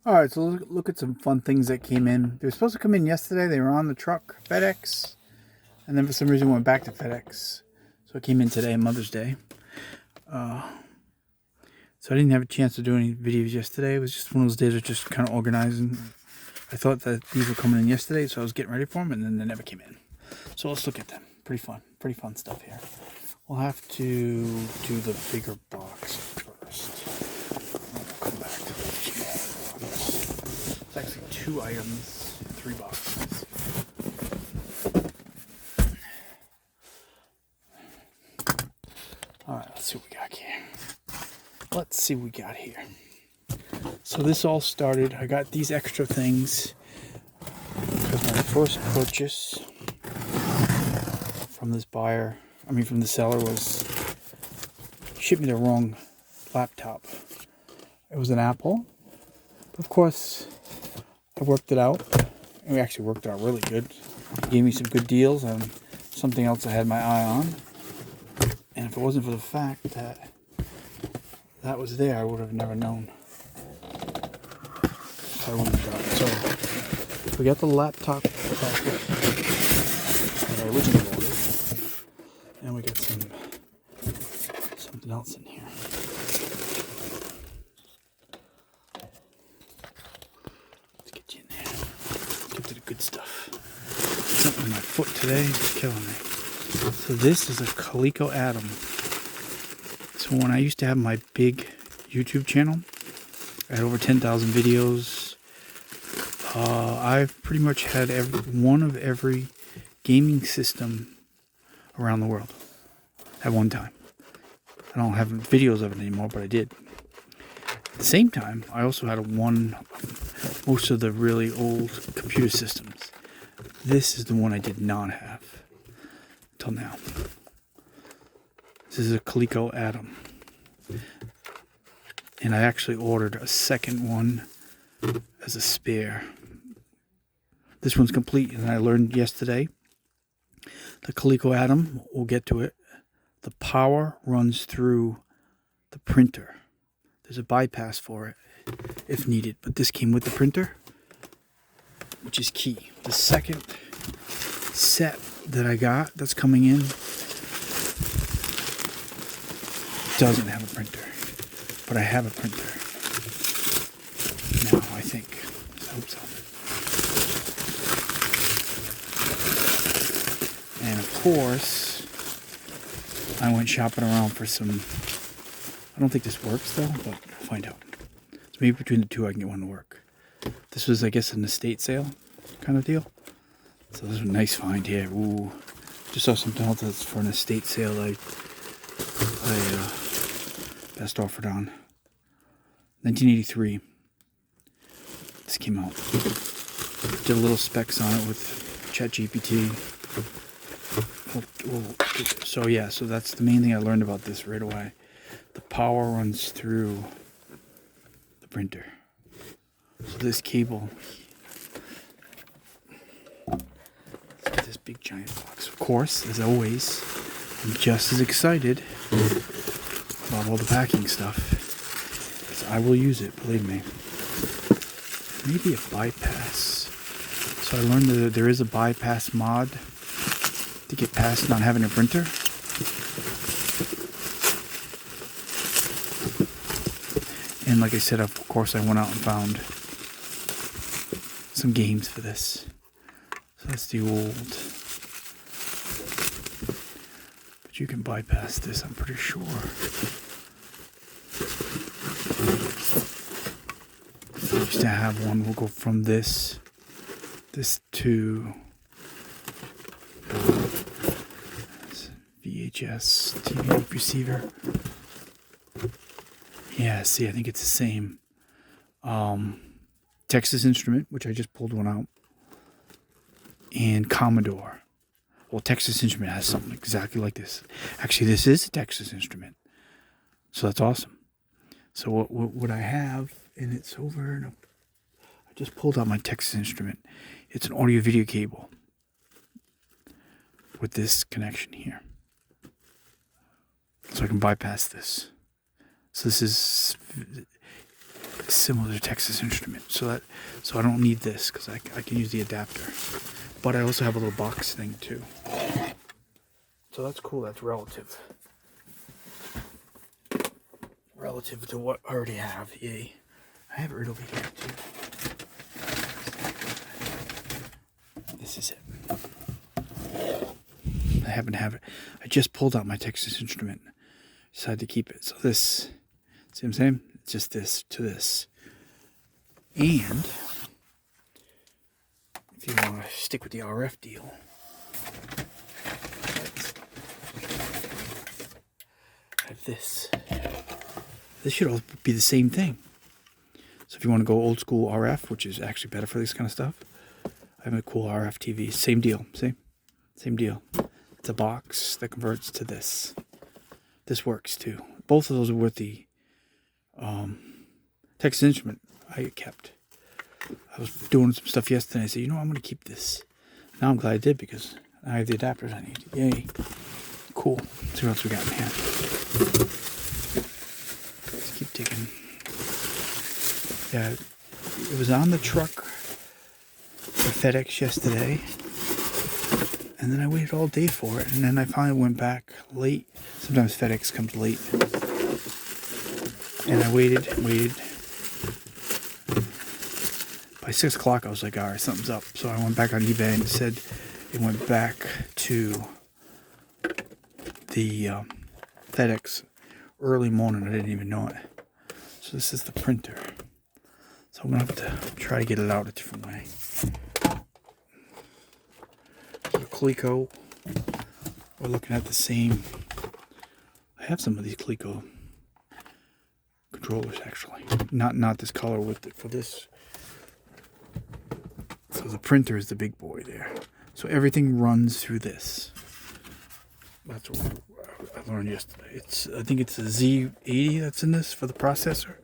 All right, so look at some fun things that came in. They were supposed to come in yesterday. They were on the truck, FedEx, and then for some reason went back to FedEx. So it came in today, Mother's Day. So I didn't have a chance to do any videos yesterday. It was just one of those days of just kind of organizing. I thought that these were coming in yesterday, so I was getting ready for them, and then they never came in. So let's look at them. Pretty fun stuff here. We'll have to do the bigger box first. We'll come back to the small box. It's actually 2 items, 3 boxes. All right, let's see what we got here. So this all started, I got these extra things because my first purchase from this buyer, from the seller, was shipped me the wrong laptop. It was an Apple. Of course, I worked it out. And we actually worked it out really good. He gave me some good deals on something else I had my eye on. And if it wasn't for the fact that that was there, I would have never known. So I wouldn't have got it. So we got the laptop package that I originally ordered. And we got something else in here. Let's get you in there. Get to the good stuff. Something in my foot today is killing me. So this is a Coleco Atom. So when I used to have my big YouTube channel, I had over 10,000 videos. I've pretty much had one of every gaming system around the world at one time. I don't have videos of it anymore, but I did. At the same time, I also had most of the really old computer systems. This is the one I did not have until now. This is a Coleco Atom. And I actually ordered a second one as a spare. This one's complete, and I learned yesterday the Coleco Atom, we'll get to it, the power runs through the printer. There's a bypass for it if needed, but this came with the printer, which is key. The second set that I got that's coming in doesn't have a printer, but I have a printer now, I think. I hope so. And of course, I went shopping around for some. I don't think this works though, but I'll find out. So maybe between the two I can get one to work. This was, I guess, an estate sale kind of deal. So this is a nice find here. Ooh, just saw something else that's for an estate sale. I best offered on 1983. This came out. Did a little specs on it with ChatGPT. So yeah, so that's the main thing I learned about this right away. The power runs through the printer. So this cable. Let's get this big giant box. Of course, as always, I'm just as excited about all the packing stuff, because I will use it, believe me. Maybe a bypass. So I learned that there is a bypass mod to get past not having a printer. And like I said, of course, I went out and found some games for this. So that's the old. But you can bypass this, I'm pretty sure. I used to have one. We'll go from this to VHS TV receiver. Yeah, see, I think it's the same. Texas Instrument, which I just pulled one out, and Commodore. Well, Texas Instrument has something exactly like this. Actually, this is a Texas Instrument, so that's awesome. So what I have, and it's over and up. I just pulled out my Texas Instrument. It's an audio video cable with this connection here, so I can bypass this. So this is similar to Texas Instruments. So I don't need this because I can use the adapter. But I also have a little box thing too. So that's cool. That's relative. Relative to what I already have. Yay. I have it right over here too. This is it. I happen to have it. I just pulled out my Texas Instrument. Decided to keep it. So this, see what I'm saying? It's just this to this. And if you want to stick with the RF deal, I have this. This should all be the same thing. So if you want to go old school RF, which is actually better for this kind of stuff, I have a cool RF TV. Same deal. See? Same deal. It's a box that converts to this. This works too. Both of those are worth the Texas Instrument I kept. I was doing some stuff yesterday. I said, you know, I'm going to keep this. Now I'm glad I did because I have the adapters I need. Yay. Cool. Let's see what else we got in here. Let's keep digging. Yeah, it was on the truck for FedEx yesterday. And then I waited all day for it. And then I finally went back late. Sometimes FedEx comes late. And I waited. By 6 o'clock, I was like, all right, something's up. So I went back on eBay and it said it went back to the FedEx early morning. I didn't even know it. So this is the printer. So I'm going to have to try to get it out a different way. Coleco, we're looking at the same. I have some of these Coleco controllers actually, not this color with for this. So the printer is the big boy there. So everything runs through this. That's what I learned yesterday. I think it's a Z80 that's in this for the processor.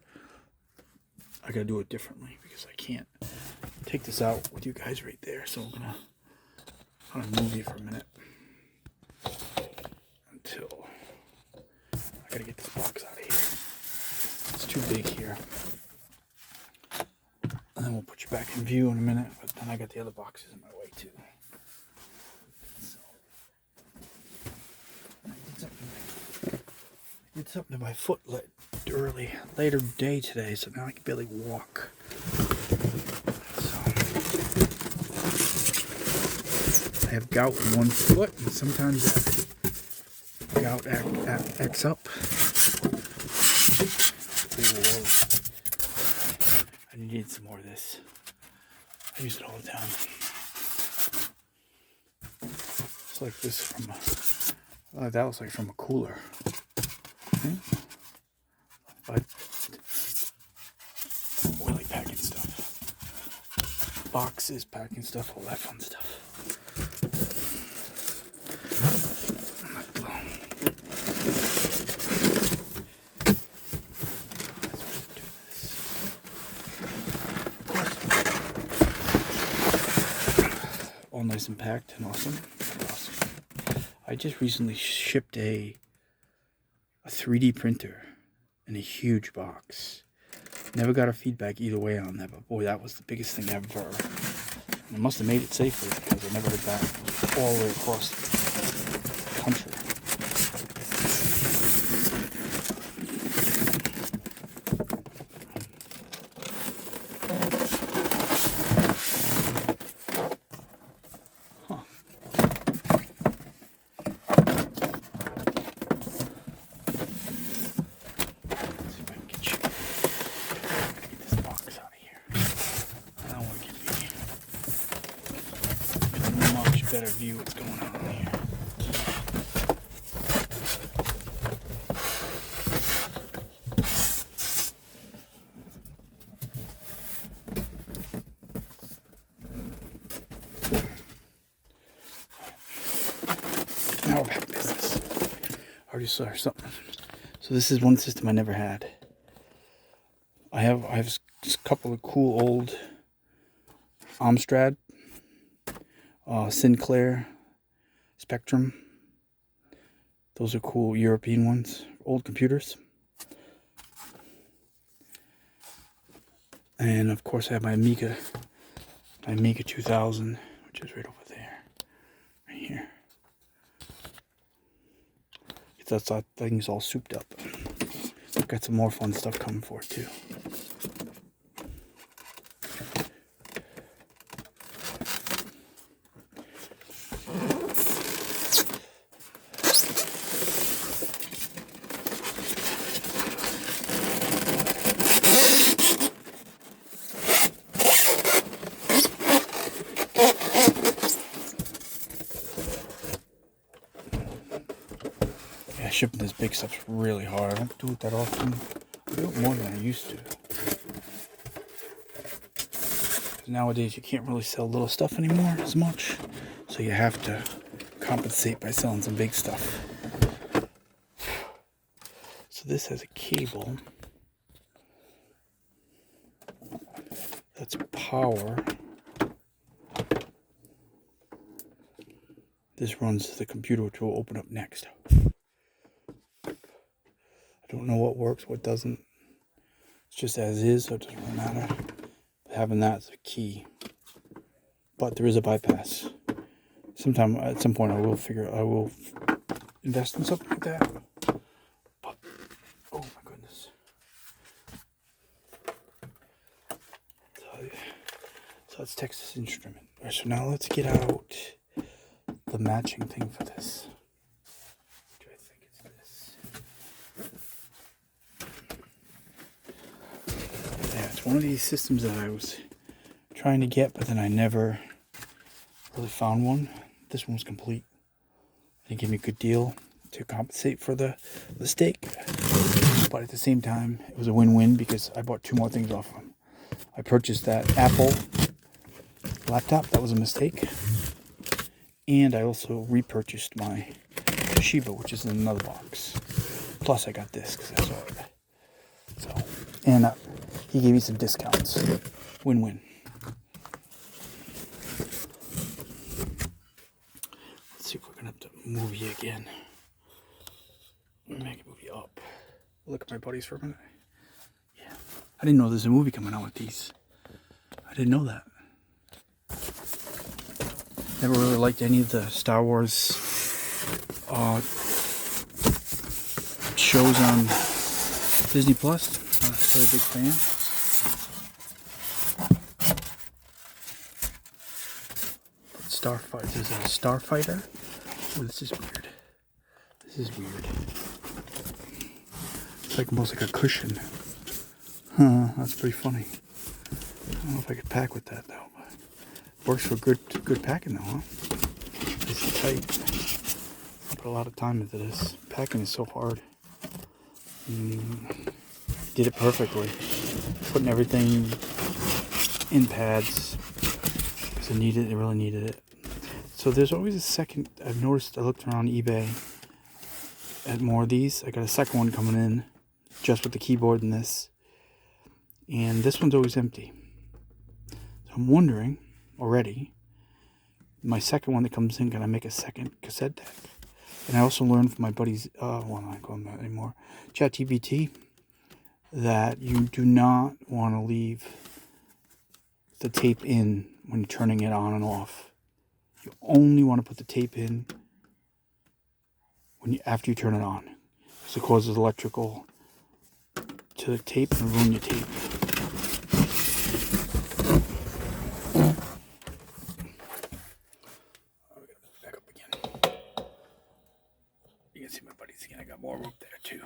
I gotta do it differently because I can't take this out with you guys right there. So I'm gonna move you for a minute until I gotta get this box out of here. It's too big here. And then we'll put you back in view in a minute, but then I got the other boxes in my way too. So, I did something to my foot later day today, so now I can barely walk. I have gout in one foot, and sometimes that gout acts up. Whoa. I need some more of this. I use it all the time. It's like this from that was like from a cooler. But oily packing stuff. Boxes, packing stuff, all that fun stuff. All nice and packed and awesome. I just recently shipped a 3D printer in a huge box. Never got a feedback either way on that, but boy, that was the biggest thing ever. And I must have made it safely because I never heard back all the way across the country. Better view what's going on here. Now we're back to business. I already saw something. So this is one system I never had. I have a couple of cool old Amstrad, Sinclair, Spectrum. Those are cool European ones, old computers. And of course I have my Amiga 2000, which is right over there, right here. That thing's all souped up. I've got some more fun stuff coming for it too. Yeah, shipping this big stuff's really hard. I don't do it that often. I do it more than I used to. Nowadays you can't really sell little stuff anymore as much, so you have to compensate by selling some big stuff. So this has a cable that's power. This runs the computer, which will open up next. I don't know what works, what doesn't. It's just as is, so it doesn't really matter. Having that is a key. But there is a bypass. At some point I will invest in something like that. But, oh my goodness. So that's Texas Instrument. Alright, so now let's get out the matching thing for this. Which I think it's this. Yeah, it's one of these systems that I was trying to get, but then I never really found one. This one was complete. They gave me a good deal to compensate for the steak, but at the same time it was a win-win because I bought 2 more things off of them. I purchased that Apple laptop, that was a mistake, and I also repurchased my Toshiba, which is in another box. Plus I got this because I saw it. So, and he gave me some discounts. Win-win. Let's see if we're gonna have to move you again. Let me make it move you up. Look at my buddies for a minute. Yeah, I didn't know there's a movie coming out with these. I didn't know that. Never really liked any of the Star Wars shows on Disney Plus. Not a really big fan. Starfighter. There's a Starfighter. Oh, this is weird. This is weird. It's like almost like a cushion. Huh, that's pretty funny. I don't know if I could pack with that though. But works for good packing though, huh? This is tight. I put a lot of time into this. Packing is so hard. Did it perfectly. Putting everything in pads. Because it really needed it. So there's always a second, I've noticed, I looked around eBay at more of these. I got a second one coming in, just with the keyboard and this. And this one's always empty. So I'm wondering, already, my second one that comes in, can I make a second cassette deck? And I also learned from my buddies, well, I'm not calling that anymore, ChatGPT, that you do not want to leave the tape in when you're turning it on and off. You only want to put the tape in after you turn it on, because it causes electrical to the tape and ruin your tape. Back up again. You can see my buddies again. I got more rope there too.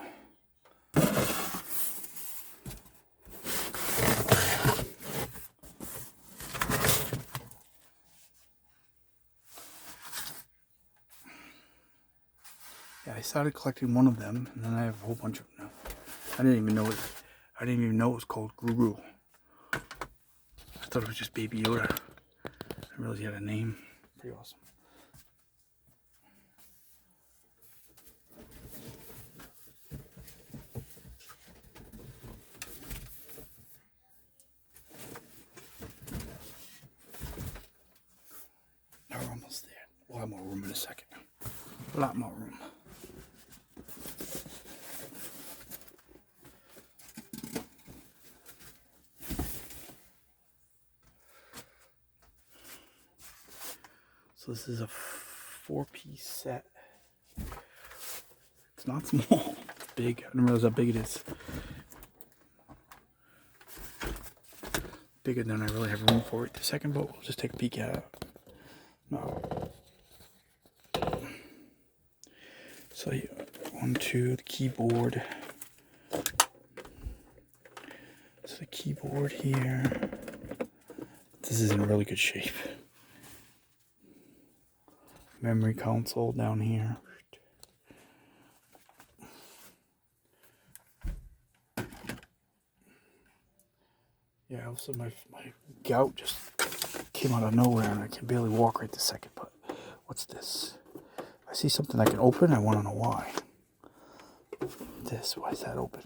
Yeah, I started collecting one of them, and then I have a whole bunch of them now. I didn't even know it was called Guru. I thought it was just Baby Yoda. I didn't realize he had a name. Pretty awesome. Now we're almost there. We'll have more room in a second. A lot more room. So this is a 4-piece set. It's not small. It's big. I didn't realize how big it is. Bigger than I really have room for it. The second boat, we'll just take a peek at it. No. So onto the keyboard. So the keyboard here. This is in really good shape. Memory console down here. Yeah, also my gout just came out of nowhere and I can barely walk right this second. But what's this? I see something I can open. I want to know why. Why is that open?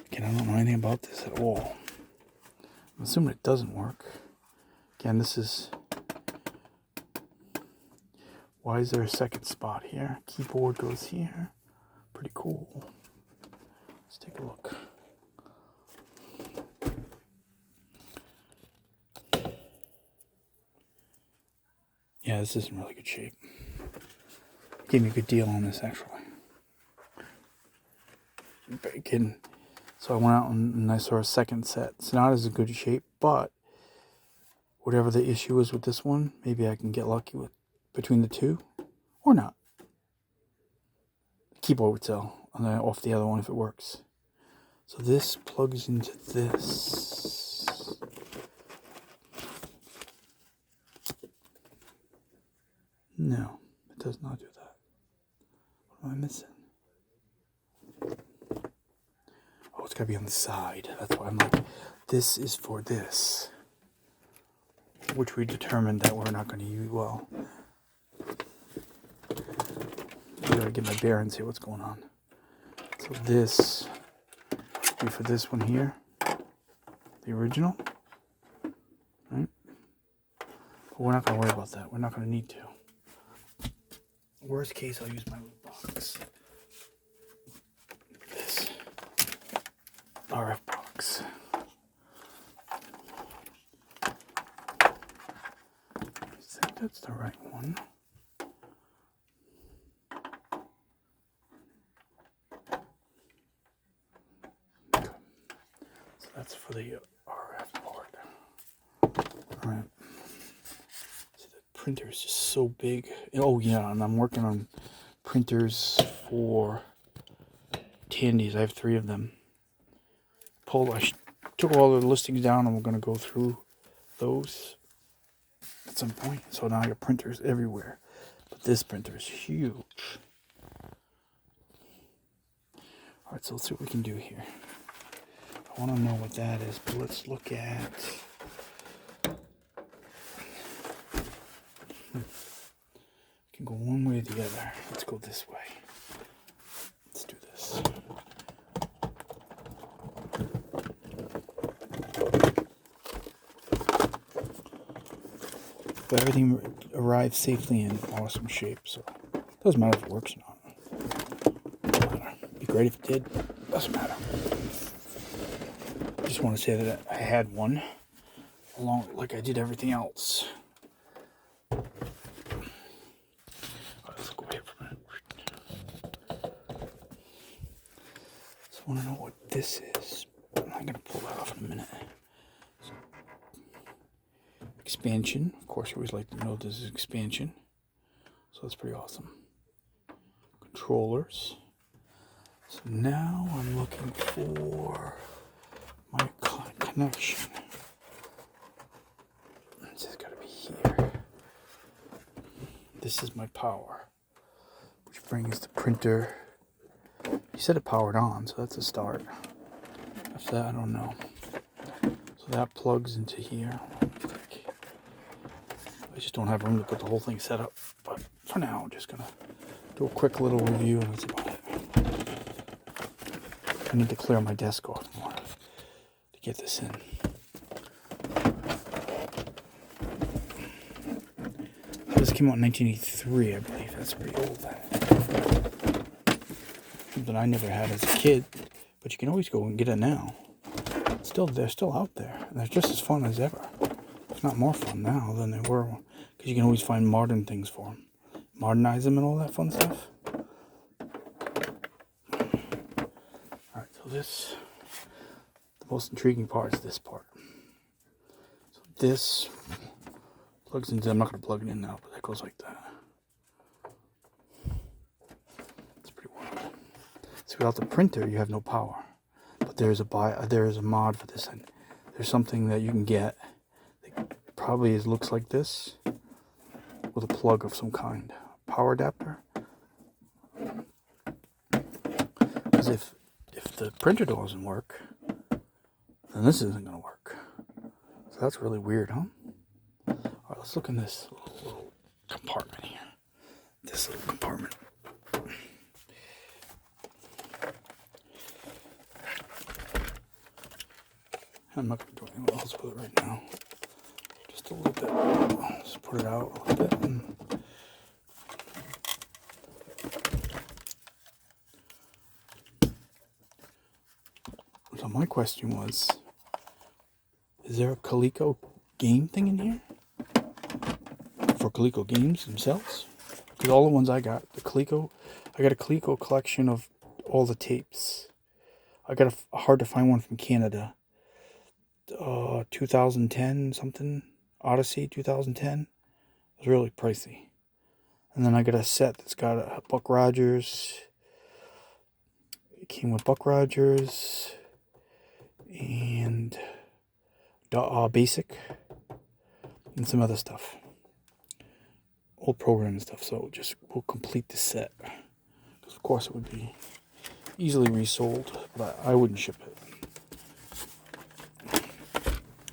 Again, I don't know anything about this at all. I'm assuming it doesn't work. Again, this is... Why is there a second spot here? Keyboard goes here. Pretty cool. Let's take a look. Yeah, this is in really good shape. Gave me a good deal on this, actually. Again, so I went out and I saw a second set. It's not as good shape, but whatever the issue is with this one, maybe I can get lucky with between the two, or not. The keyboard would sell off the other one if it works. So this plugs into this. No, it does not do that. What am I missing? Oh, it's got to be on the side. That's why I'm like, this is for this. Which we determined that we're not going to use. Well, I gotta get my bearings here. What's going on? So this be for this one here, the original, right? But we're not going to worry about that. We're not going to need to. Worst case, I'll use my little box. This RF box. I think that's the right one. Okay. So that's for the RF part. Alright. So the printer is just so big. Oh yeah, and I'm working on printers for Tandy's. I have 3 of them. I took all the listings down and we're going to go through those at some point. So now I got printers everywhere. But this printer is huge. Alright, so let's see what we can do here. I want to know what that is, but let's look at... It can go one way or the other. Let's go this way. Let's do this. But everything arrived safely in awesome shape, so it doesn't matter if it works or not. Doesn't matter. It'd be great if it did. Doesn't matter. I just want to say that I had one, along like I did everything else. Let's go here for a minute. So I want to know what this is. I'm going to pull that off in a minute. Expansion, of course, you always like to know this is expansion, so that's pretty awesome. Controllers. So now I'm looking for my connection. It's just got to be here. This is my power, which brings the printer. You said it powered on, so that's a start. After that, I don't know. So that plugs into here. I just don't have room to put the whole thing set up, but for now I'm just gonna do a quick little review and that's about it. I need to clear my desk off more to get this in. This came out in 1983, I believe. That's pretty old. Something I never had as a kid, but you can always go and get it now. They're still out there, and they're just as fun as ever. not more fun now than they were, because you can always find modern things for them. Modernize them and all that fun stuff. Alright, so this, the most intriguing part is this part. So this plugs into, I'm not going to plug it in now, but that goes like that. It's pretty wild. So without the printer, you have no power. But there is a mod for this, and there's something that you can get that probably looks like this with a plug of some kind, power adapter. Because if the printer doesn't work, then this isn't going to work. So that's really weird, huh? All right, let's look in this little compartment here. This little compartment. I'm not going to do anything else with it right now. Just a little bit. Let's put it out a little bit. So my question was, is there a Coleco game thing in here? For Coleco games themselves? Because all the ones I got, I got a Coleco collection of all the tapes. I got a hard to find one from Canada. 2010 something, Odyssey 2010. It was really pricey. And then I got a set that's got a Buck Rogers. It came with Buck Rogers and Basic and some other stuff, old program and stuff. So just we'll complete the set, because of course it would be easily resold, but I wouldn't ship it.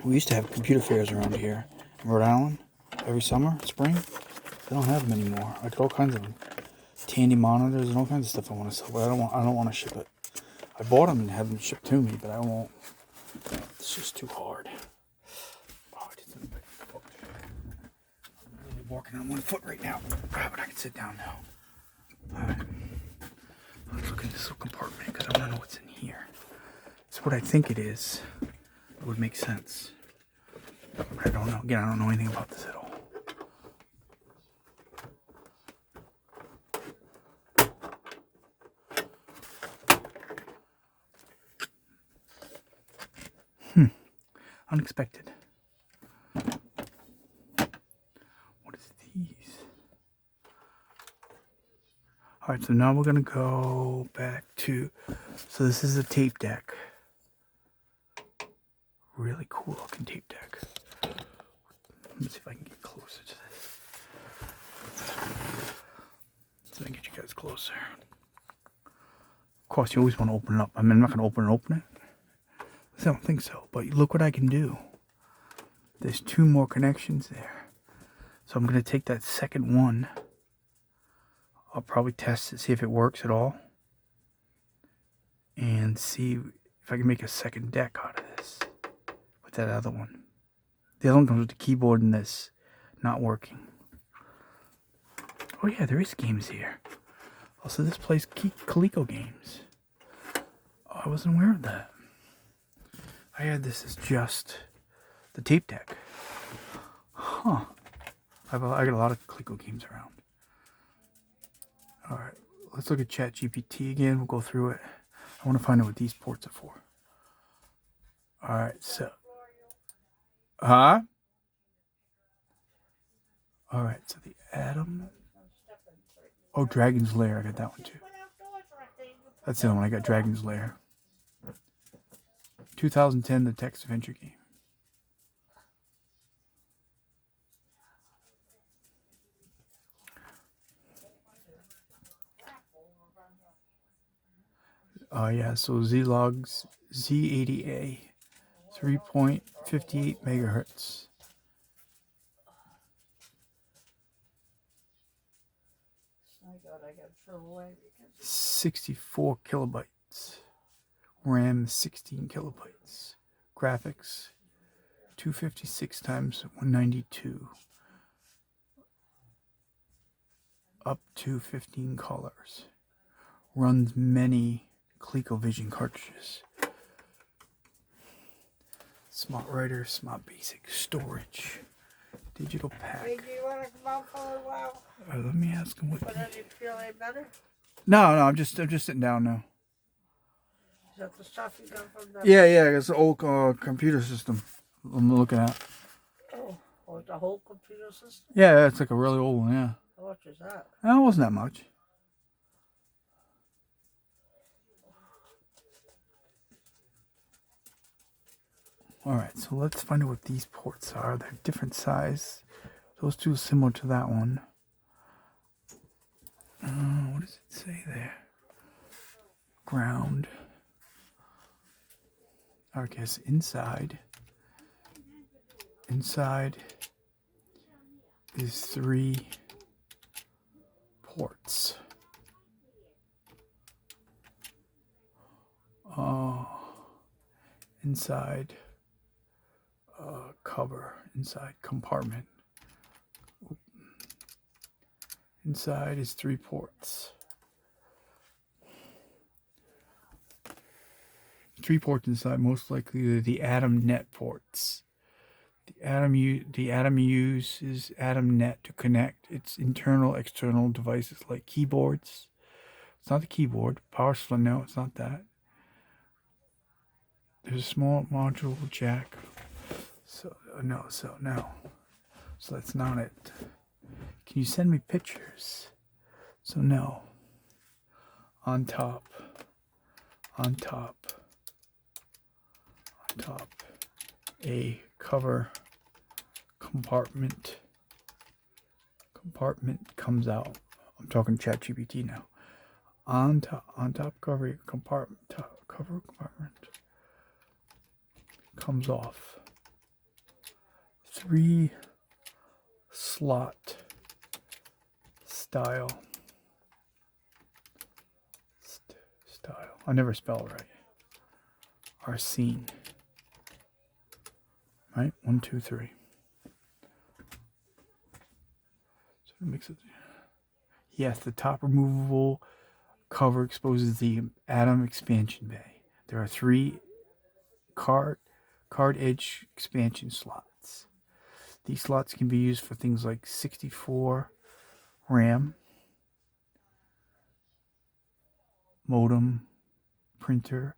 We used to have computer fairs around here in Rhode Island every summer, spring. They don't have them anymore. I got all kinds of them, Tandy monitors and all kinds of stuff I want to sell, but I don't want to ship it. I bought them and have them shipped to me, but I won't. It's just too hard. Oh, I did something big. I'm really walking on one foot right now, but I can sit down now. All right. Let's look in this little compartment, because I want to know what's in here. It's what I think it is. It would make sense. But I don't know. Again, I don't know anything about this at all. Unexpected. What is these? Alright, so now we're going to go back to... So this is a tape deck. Really cool looking tape deck. Let me see if I can get closer to this. So I can get you guys closer. Of course, you always want to open it up. I mean, I'm not going to open it. I don't think so. But look what I can do. There's 2 more connections there. So I'm going to take that second one. I'll probably test it, see if it works at all. And see if I can make a second deck out of this. With that other one. The other one comes with the keyboard and this not working. Oh yeah, there is games here. Also, this plays Coleco games. Oh, I wasn't aware of that. I had this as just the tape deck. Huh. I got a lot of Coleco games around. Alright, let's look at ChatGPT again. We'll go through it. I want to find out what these ports are for. Alright, so... Huh? Alright, so the Atom. Oh, Dragon's Lair. I got that one too. That's the other one. I got Dragon's Lair. 2010, the text adventure game. Yeah, so Z-Logs Z80A, 3.58 megahertz. 64 kilobytes. RAM 16 kilobytes. Graphics 256 times 192. Up to 15 colors. Runs many ColecoVision cartridges. Smart Writer, Smart Basic, Storage, Digital Pack. Hey, do you want to come out for a little while? Let me ask him what. But does it feel any better? No, I'm just sitting down now. Is that the stuff you got from the... Yeah, it's the old computer system I'm looking at. Oh, the whole computer system? Yeah, it's like a really old one, yeah. How much is that? No, it wasn't that much. Alright, so let's find out what these ports are. They're different size. Those two are similar to that one. What does it say there? Ground. I guess inside. Inside is 3 ports. Inside cover, inside compartment. Inside is 3 ports. 3 ports inside, most likely they're the Atom net ports. The Atom uses Atom net to connect its internal, external devices like keyboards. It's not the keyboard. Power supply, no, it's not that. There's a small module jack. So no. So that's not it. Can you send me pictures? So no. On top, a cover compartment comes out. I'm talking ChatGPT now. On top cover compartment comes off. 3 slot style. I never spell it right. Arsene. Right? 1, 2, 3. So it makes it. Yes, the top removable cover exposes the Atom expansion bay. There are 3 card edge expansion slots. These slots can be used for things like 64 RAM, modem, printer,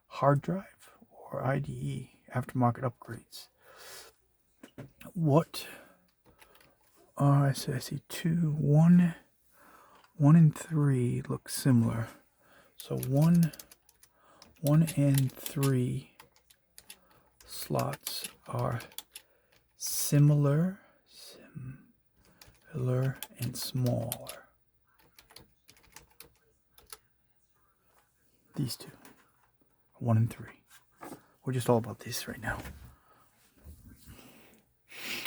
hard drive, or IDE aftermarket upgrades. What? I see 2, 1 and 3 look similar. So 1 and 3 slots are similar and smaller. These two, 1 and 3. We're just all about this right now.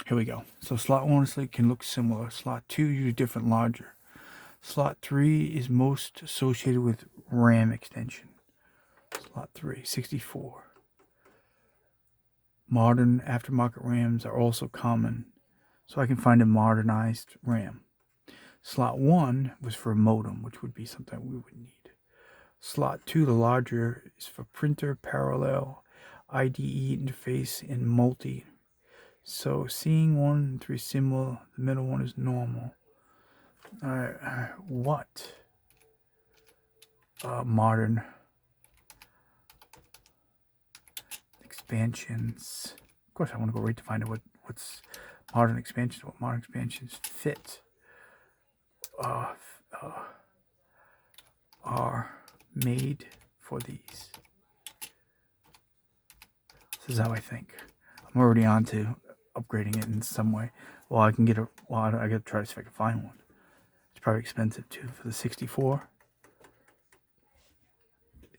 Here we go. So slot 1 can look similar. Slot 2 usually different, larger. Slot 3 is most associated with RAM extension. Slot 3, 64. Modern aftermarket RAMs are also common, so I can find a modernized RAM. Slot 1 was for a modem, which would be something we would need. Slot 2, the larger, is for printer, parallel, IDE interface, and multi. So seeing 1 and 3 similar, the middle one is normal. What modern expansions? Of course, I want to go right to find out what's modern expansions. What modern expansions fit are made for these. This is how I think. I'm already on to upgrading it in some way. Well, I can get a. Well, I got to try to see if I can find one. It's probably expensive too for the 64.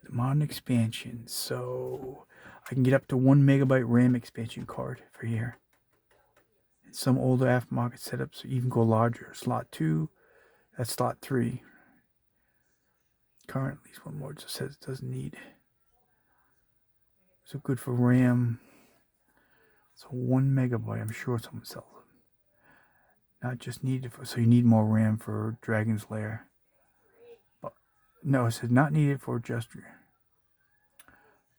The modern expansion, so I can get up to 1 megabyte RAM expansion card for here. And some older aftermarket setups even go larger. Slot 2, that's slot 3. Currently, one more just says it doesn't need. So good for RAM. So 1 megabyte. I'm sure someone sells them. Not just needed for. So you need more RAM for Dragon's Lair. But no, it said not needed for gesture.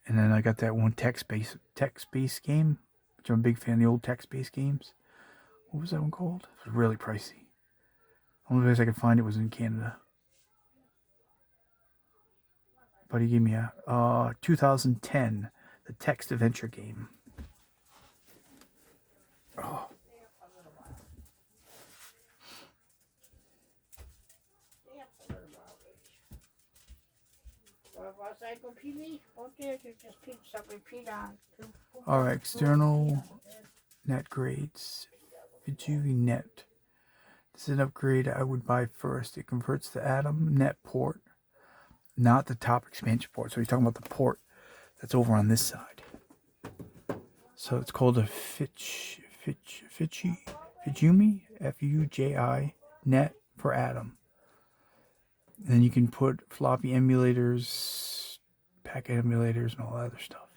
And then I got that one text-based game, which I'm a big fan of the old text-based games. What was that one called? It was really pricey. The only place I could find it was in Canada. But he gave me a 2010, the text adventure game. Oh. All right, external net grades. Vijui net. This is an upgrade I would buy first. It converts the Atom net port, not the top expansion port. So he's talking about the port that's over on this side. So it's called a Fujimi, Fuji net for Atom. And then you can put floppy emulators, packet emulators, and all that other stuff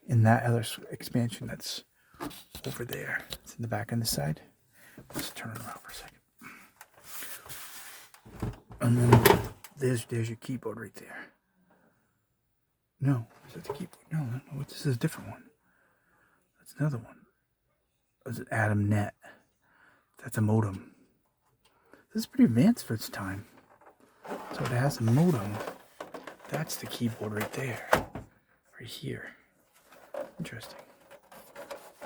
in that other expansion that's over there. It's in the back on the side. Let's turn it around for a second. And then there's your keyboard right there. No, is that the keyboard? No, this is a different one. That's another one. That's an Atom net. That's a modem. This is pretty advanced for its time. So it has a modem. That's the keyboard right there. Right here. Interesting.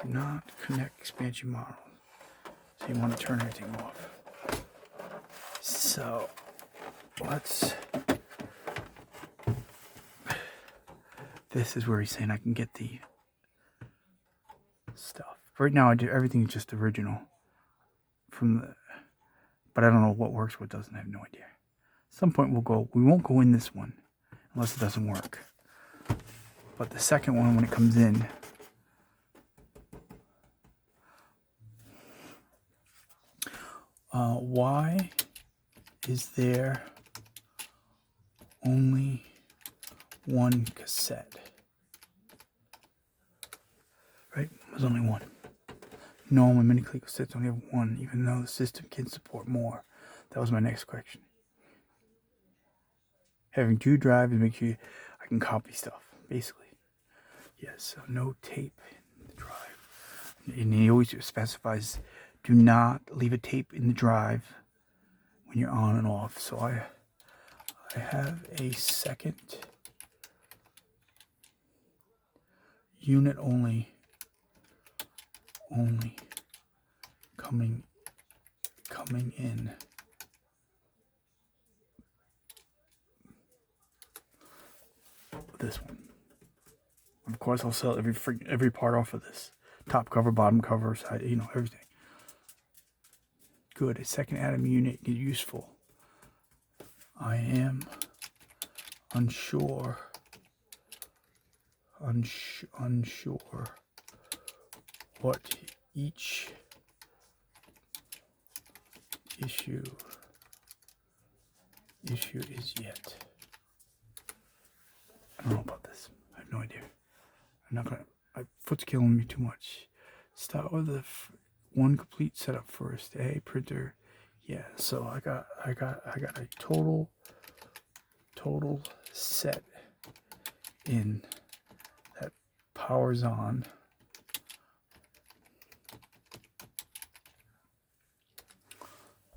Do not connect expansion models. So you want to turn everything off. So let's... This is where he's saying I can get the stuff. Right now I do everything just original. But I don't know what works, what doesn't. I have no idea. At some point we won't go in this one unless it doesn't work. But the second one, when it comes in, why is there only one cassette? Right? There's only one. Normally, many Coleco cassettes only have one, even though the system can support more. That was my next question. Having two drives makes sure I can copy stuff, basically. Yes, so no tape in the drive. And he always specifies, do not leave a tape in the drive when you're on and off. So I have a second unit only coming in. This one. Of course, I'll sell every part off of this. Top cover, bottom cover, side, everything. Good. A second Atom unit is useful. I am unsure what each issue is yet. I don't know about this. I have no idea. I'm not gonna. My foot's killing me too much. Start with the one complete setup first. A printer. Yeah. So I got a total set in that powers on.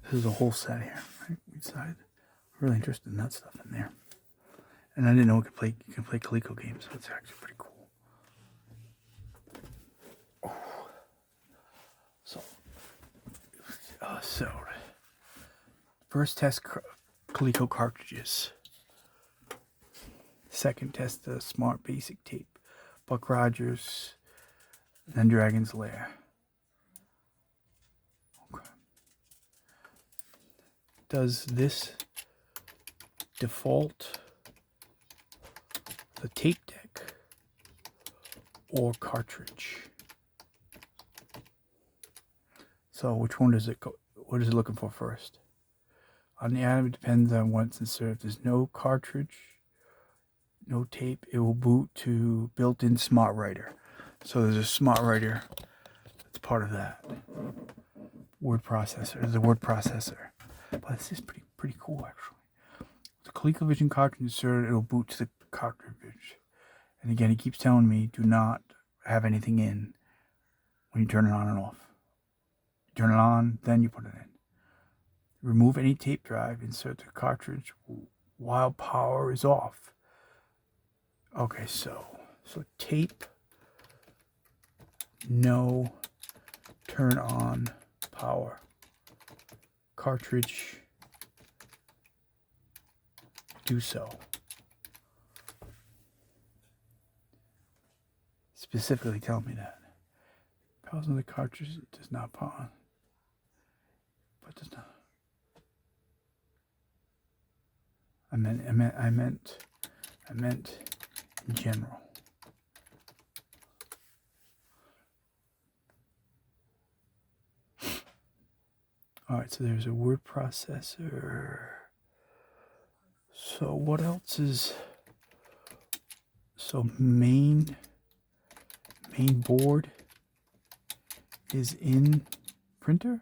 This is a whole set here, right? Inside. Really interested in that stuff in there. And I didn't know you can play Coleco games, so it's actually pretty cool. Oh. So first test Coleco cartridges. Second test the Smart Basic Tape, Buck Rogers, then Dragon's Lair. Okay. Does this default the tape deck or cartridge? So which one does it go? What is it looking for first? On the Atom, it depends on what's inserted. If there's no cartridge, no tape, it will boot to built-in Smart Writer. So there's a Smart Writer that's part of that. Word processor. There's a word processor. But this is pretty cool, actually. The ColecoVision cartridge inserted, it'll boot to the cartridge. And again, he keeps telling me, do not have anything in when you turn it on and off. You turn it on, then you put it in. Remove any tape drive, insert the cartridge while power is off. Okay, so tape, no, turn on power. Cartridge, do so. Specifically telling me that. Powers on the cartridge does not power on. But does not. I meant in general. Alright, so there's a word processor. So what else is... So main board is in printer?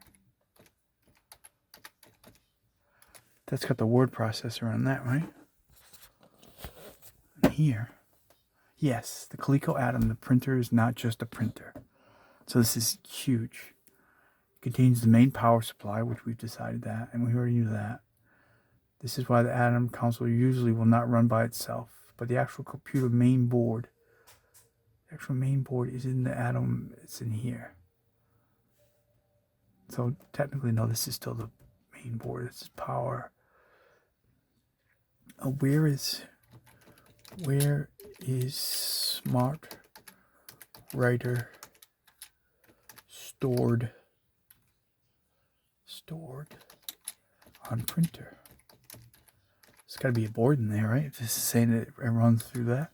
That's got the word processor on that, right? And here. Yes, the Coleco Atom, the printer is not just a printer. So this is huge. It contains the main power supply, which we've decided that, and we already knew that. This is why the Atom console usually will not run by itself, but the actual computer main board, the actual main board is in the Atom, it's in here. So technically, no, this is still the main board. This is power. Where is Smart Writer stored on printer? There's got to be a board in there, right? If this is saying that it runs through that.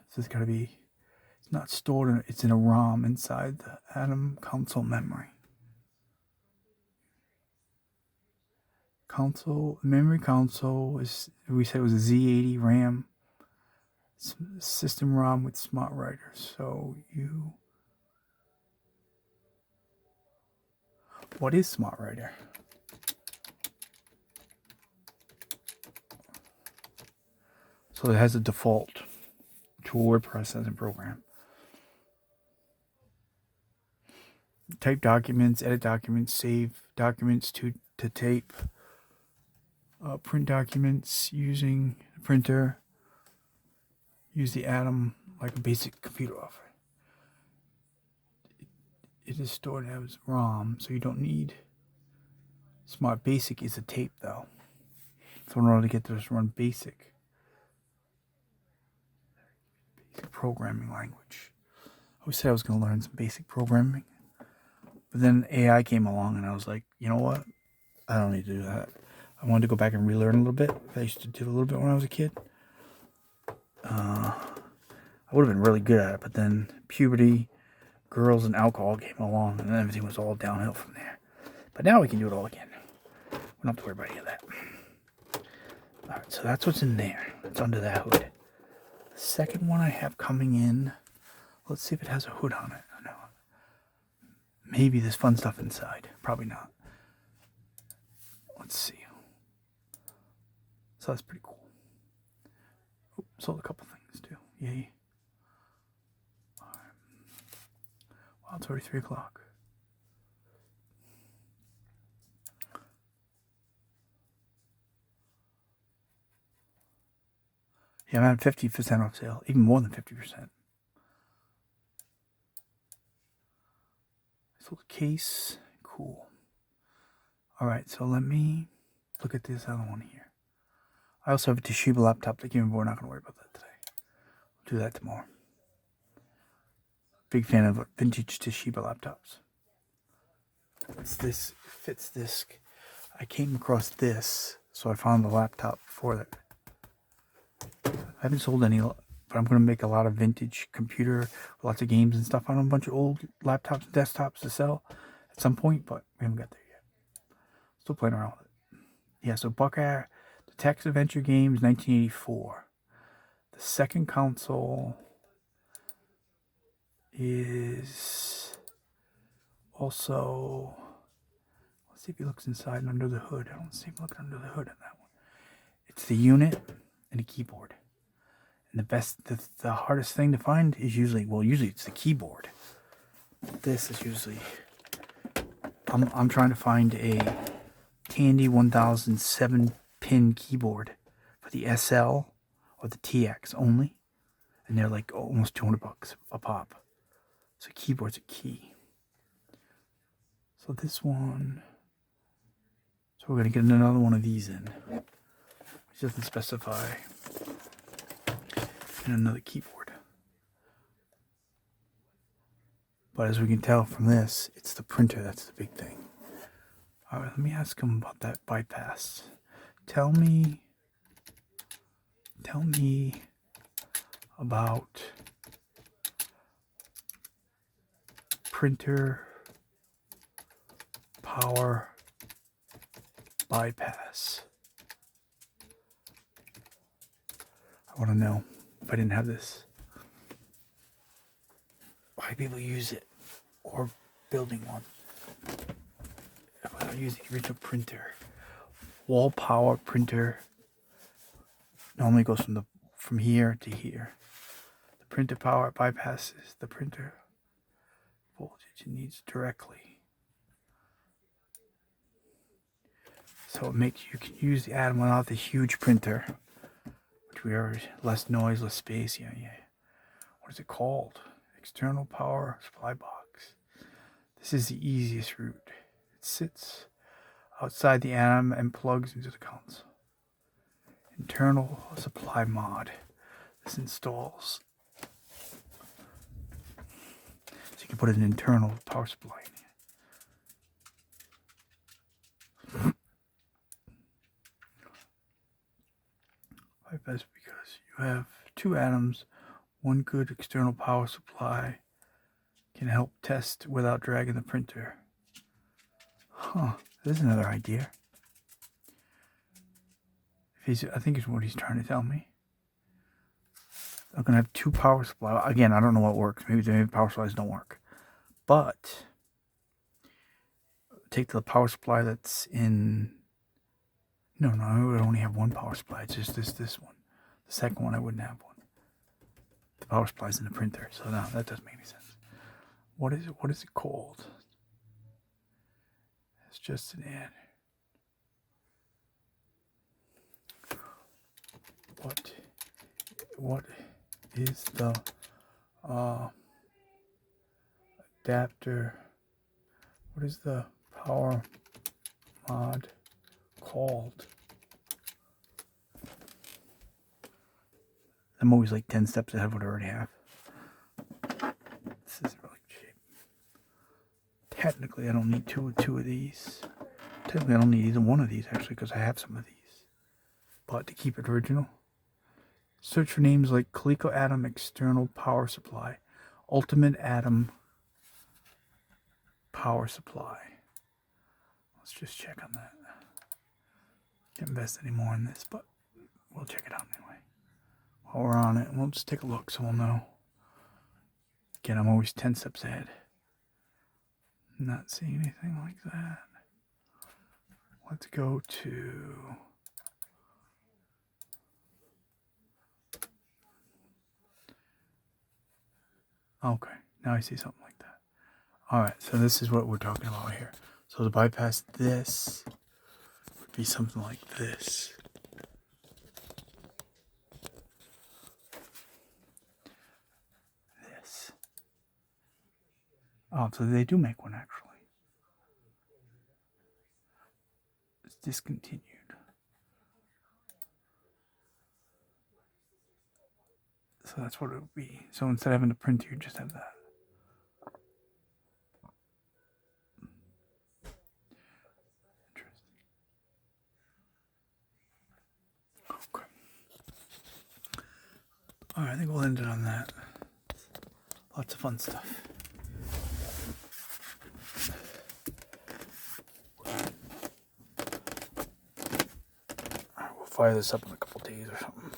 So it's got to be, it's not stored, it's in a ROM inside the Atom console memory. Memory console is, we said it was a Z80 RAM system ROM with Smart Writer. So what is Smart Writer? So it has a default to a word processing program. Type documents, edit documents, save documents to tape, print documents using the printer, use the Atom like a basic computer offer. It is stored as ROM, so you don't need Smart Basic is a tape though. So in order to get this run basic programming language. I always said I was going to learn some basic programming. But then AI came along and I was like, you know what? I don't need to do that. I wanted to go back and relearn a little bit. I used to do a little bit when I was a kid. I would have been really good at it, but then puberty, girls, and alcohol came along and everything was all downhill from there. But now we can do it all again. We don't have to worry about any of that. Alright, so that's what's in there. It's under that hood. The second one I have coming in, let's see if it has a hood on it. No. Maybe there's fun stuff inside. Probably not. Let's see. So that's pretty cool. Oh, sold a couple things too. Yay. Wow, it's already 3 o'clock. Yeah, I'm at 50% off sale. Even more than 50%. So the case, cool. Alright, so let me look at this other one here. I also have a Toshiba laptop that came in, but we're not going to worry about that today. We'll do that tomorrow. Big fan of vintage Toshiba laptops. It's this, fits this. I came across this, so I found the laptop for it. I haven't sold any, but I'm going to make a lot of vintage computer, lots of games and stuff on a bunch of old laptops and desktops to sell at some point, but we haven't got there yet. Still playing around with it. Yeah, so Buckeye, the Text Adventure Games, 1984. The second console is also, let's see if he looks inside and under the hood. I don't see him looking under the hood on that one. It's the unit, and a keyboard. And the hardest thing to find is usually it's the keyboard. This is usually, I'm trying to find a Tandy 1007 pin keyboard for the SL or the TX only, and they're like almost $200 a pop. So keyboard's a key. So this one, so we're gonna get another one of these in, which doesn't specify, and another keyboard. But as we can tell from this, it's the printer that's the big thing. All right, let me ask him about that bypass. Tell me about printer power bypass. I want to know, if I didn't have this, why people use it, or building one without using the original printer. Wall power printer normally goes from here to here. The printer power bypasses the printer voltage it needs directly. So it makes you can use the Atom without the huge printer, which we are less noise, less space. Yeah. What is it called? External power supply box. This is the easiest route. It sits outside the Atom and plugs into the console. Internal supply mod. This installs. So you can put an internal power supply in here. Bypass because you have two Atoms. One good external power supply can help test without dragging the printer. There's another idea. I think is what he's trying to tell me. I'm going to have two power supplies. Again, I don't know what works. Maybe power supplies don't work. But take the power supply that's in... No, I would only have one power supply. It's just this one. The second one, I wouldn't have one. The power supply's in the printer, so no, that doesn't make any sense. What is it? What is it called? It's just an ad. What is the adapter? What is the power mod called? I'm always like 10 steps ahead of what I already have. This isn't really cheap. Technically, I don't need two of these. Technically, I don't need either one of these, actually, because I have some of these. But to keep it original, search for names like Coleco Atom External Power Supply, Ultimate Atom Power Supply. Let's just check on that. Can't invest any more in this, but we'll check it out anyway. While we're on it, we'll just take a look so we'll know. Again, I'm always 10 steps ahead. Not seeing anything like that. Let's go to... Okay, now I see something like that. Alright, so this is what we're talking about here. So to bypass this would be something like this. Oh, so they do make one actually. It's discontinued. So that's what it would be. So instead of having to print, you just have that. Interesting. Okay. Alright, I think we'll end it on that. Lots of fun stuff. Alright, we'll fire this up in a couple days or something.